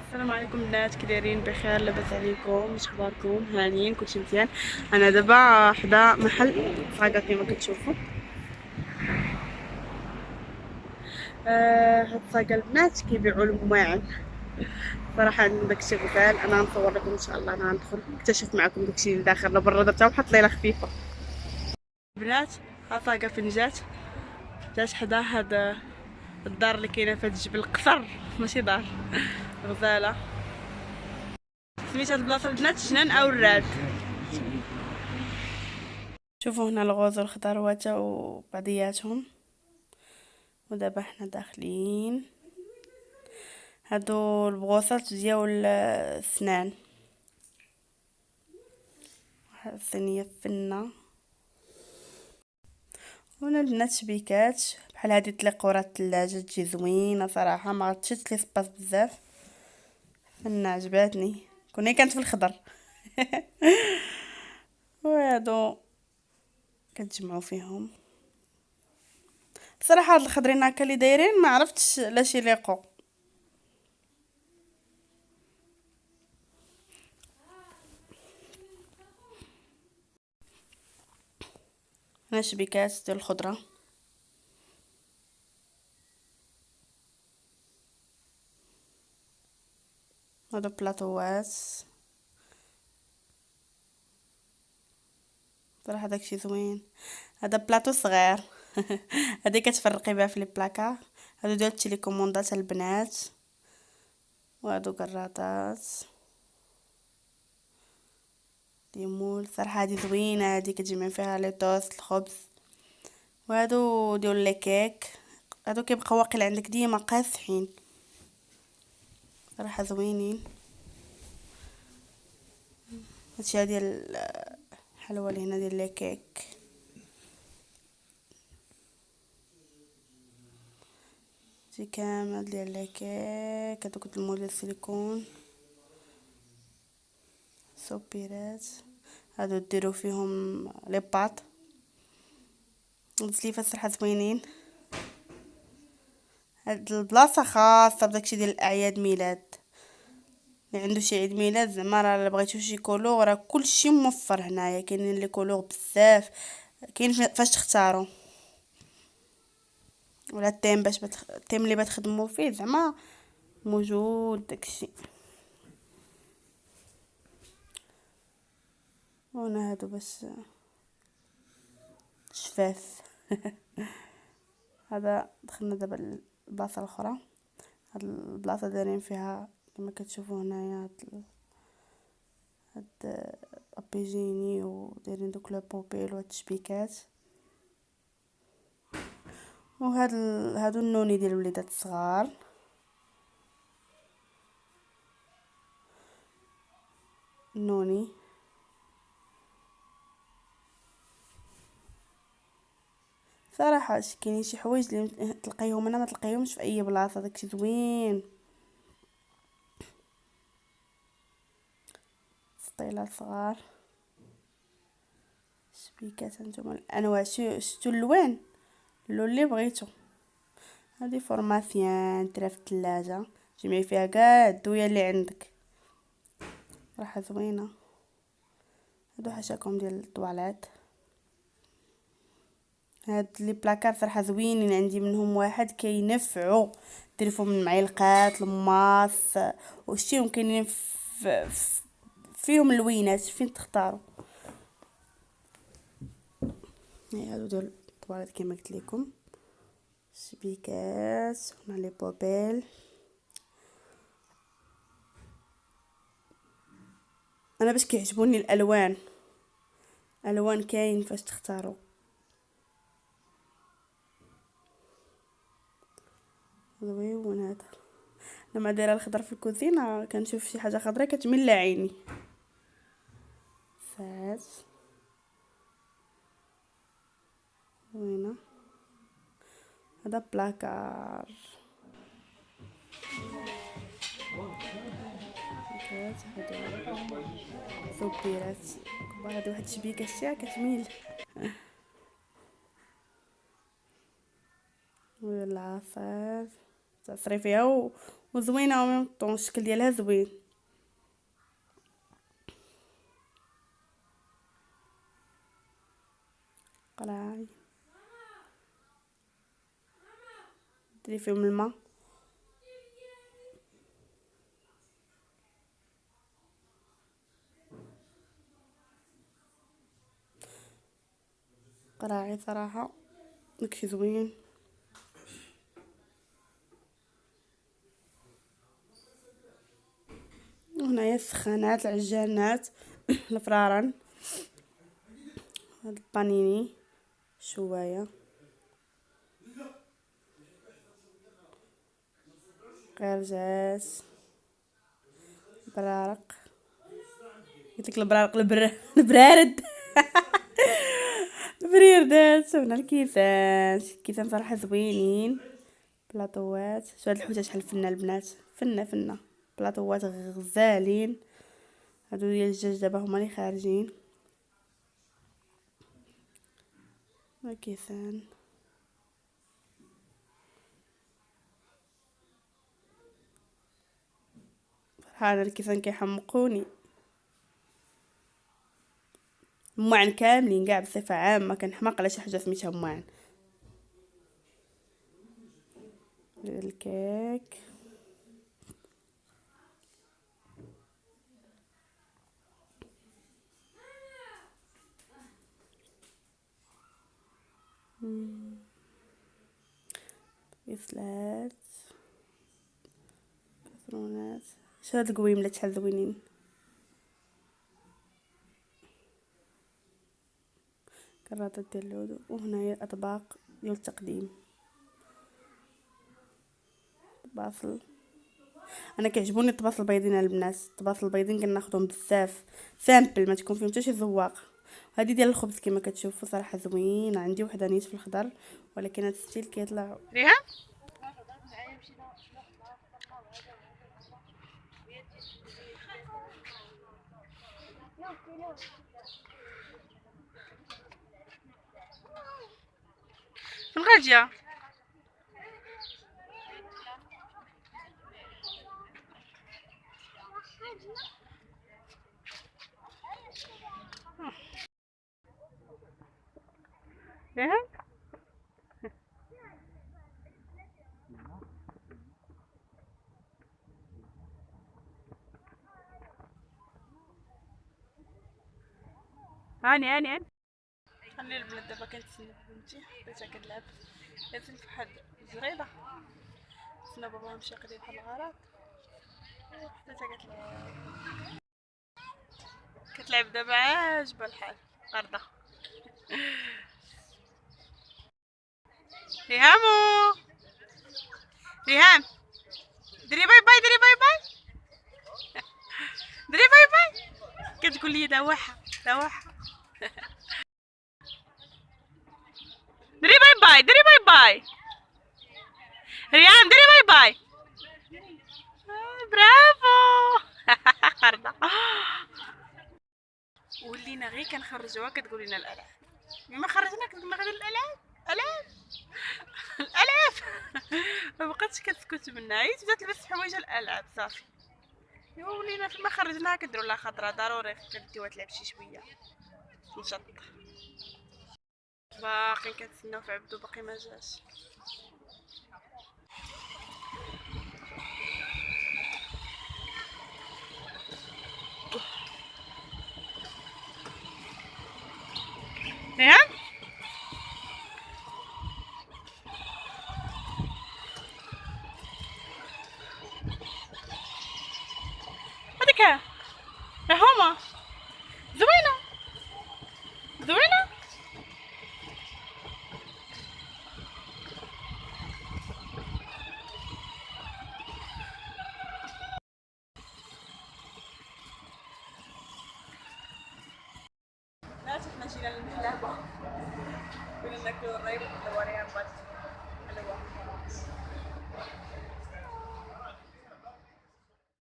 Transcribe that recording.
السلام عليكم البنات، كي دايرين؟ بخير؟ لاباس عليكم؟ اش اخباركم؟ هانيين؟ كلشي مزيان. انا دابا حدا محل صاقه كما كتشوفوا. هاد الصاقه البنات كيبيعوا الماعن. صراحه عندهم داكشي غزال. انا غنصور لكم ان شاء الله. انا غندخل نكتشف معكم داكشي اللي داخل لبرا. درتها وحط ليله خفيفه. البنات ها صاقه فين جات حدا هاد الدار اللي كاينه في هاد الجبل. قصر ماشي دار، غزاله. سميت هاد البلاصه البنات جنان او الراد. شوفوا هنا الغوز والخضروات وبعضياتهم. ودابا حنا داخلين. هادو البغوصات ديال السنان. واحد الصينيه فنه. هنا البنات شبيكات بحال هادي تليق ورا الثلاجه، تجي زوينه صراحه. ما غتشدش لي سباس بزاف. فنه عجباتني. كوني كانت في الخضر. وهادو كتجمعوا فيهم. صراحه هاد الخضرين هكا اللي دايرين ما عرفتش لاش يليقوا. هنا شبيكات ديال الخضره. هادو بلاطوات. صراحه داكشي زوين. هذا بلاطو صغير. هذه كتفرقي بها في لي بلاكار. هادو ديال التليكوموندات البنات. وهادو كراطات ديمول. صراحه هذه زوينه. هذه كتجمع فيها لي توست الخبز. وهادو ديال لي كيك. هادو كيبقاو واقيلا عندك ديما قاصحين. صراحه زوينين. هادشي ديال الحلوى اللي هنا ديال لي كيك. هادشي كامل ديال لي كيك. هادوك المول ديال السيليكون. صوبيرات. هادو ديروا فيهم لي باط. السليفه صراحه زوينين. هاد البلاصه خاصه بداكشي ديال الاعياد ميلاد. اللي عنده شي عيد ميلاد زعما راه الا بغيتو شي كولور راه كلشي موفر هنايا. كاينين لي كولور بزاف. كاين فاش تختاروا. ولا التيم باش التيم اللي بتخدموا فيه زعما موجود داكشي. وانا هادو باش شفاف. هذا دخلنا دابا البلاصه الاخرى. هاد البلاصه دايرين فيها كما كتشوفوا هنايا هاد ابيجيني ودايرين دوك لو بوبيل والتشبيكات. هادو النوني ديال الوليدات الصغار. النوني. صراحه كاينين شي حوايج اللي تلقايهم انا ما تلقايهمش في اي بلاصه. داكشي زوين. سطيلات صغار. شبيكات هانتوما الانواع. شتو اللوان اللون اللي بغيتو. هذه فورماسيون ترا في الثلاجه. جمعي فيها كاع الدويه اللي عندك. راح زوينه. هادو حاشاكم ديال الطواليت. هاد لي بلاكار صراحه زوينين. عندي منهم واحد كينفعوا. ديري فيهم المعلقات الماس وشتيهم كاينين فيهم اللوينات فين تختاروا. هادو ديال الطواليت كما قلت لكم. شبيكات مع لي بوبيل. انا باش كيعجبوني الالوان. الوان كاين فاش تختاروا. زوين هذا. لما دايره الخضر في الكوزينه كنشوف شي حاجه خضراء كتملى عيني. فاس زوينه. هذا بلاكار. هادو صبيرات كبار. هادي واحد الشبيكه شتيها كتميل. والعصير تعصري فيها وزوينه وميم طون، الشكل ديالها زوين. قراعي ديري فيهم الماء. قراعي صراحه داكشي زوين. وهنايا السخانات، العجانات، الفرارن، هاد البانيني، شوايه، قرجات، برارق، قلتلك البرارق البرارد البريردات. هنا الكيسان، الكيسان صراحه زوينين. بلاطوات، شو هاد الحوته شحال فنه البنات، فنه بلاطوات غزالين. هادو ديال الدجاج دابا هما اللي خارجين. الكيسان فرحانه، الكيسان كيحمقوني. الماعن كاملين كاع بصفه عامه كنحماق على شي حاجه سميتها ماعن. الكيك، وصلات، كسرونات. شو هاد القويملات شحال زوينين. كراطات ديال العود. وهنايا اطباق ديال التقديم، باصل. انا كيعجبوني الطباصل البيضين البنات، الطباصل البيضين كناخذهم بزاف سامبل، ما تكون فيهم حتى شي زواق. هذه ديال الخبز كما كتشوفوا صراحه زوين. عندي وحده نيت في الخضر، ولكن هذا الستيل كيطلع ريها. فين غاديه؟ ريها هاني خلي البنات دابا كنتسنى بنتي بغيتها كتلعب، لازم في واحد الزريده سنا بابا مشى قضي بحال الغرض، حتى كتلعب دابا عاجبها الحال قرده. ريهامو، ريهام ديري باي باي، ديري باي باي، ديري باي باي. كتقول لي دواحه دواحه. ديري باي باي، ديري باي باي ريهام، ديري باي باي. برافو قرده. ولينا غير كنخرجوها كتقول لنا الالعاب. ما خرجنا كنا غير الالعاب العاب الالعاب. ما بقاتش كتسكت منا، هي تبدا تلبس حوايج الالعاب صافي. ولينا فيما خرجناها كنديروا لها خطره ضروري كديوها تلعب شي شويه تنشط. باقي كنتسناو في عبدو باقي ما جاش. ريهام هذيك ها هما زوينه زوينه. لا شفنا جينا للمحلابه كنا ناكلو الريب والدواريان بس حلوه.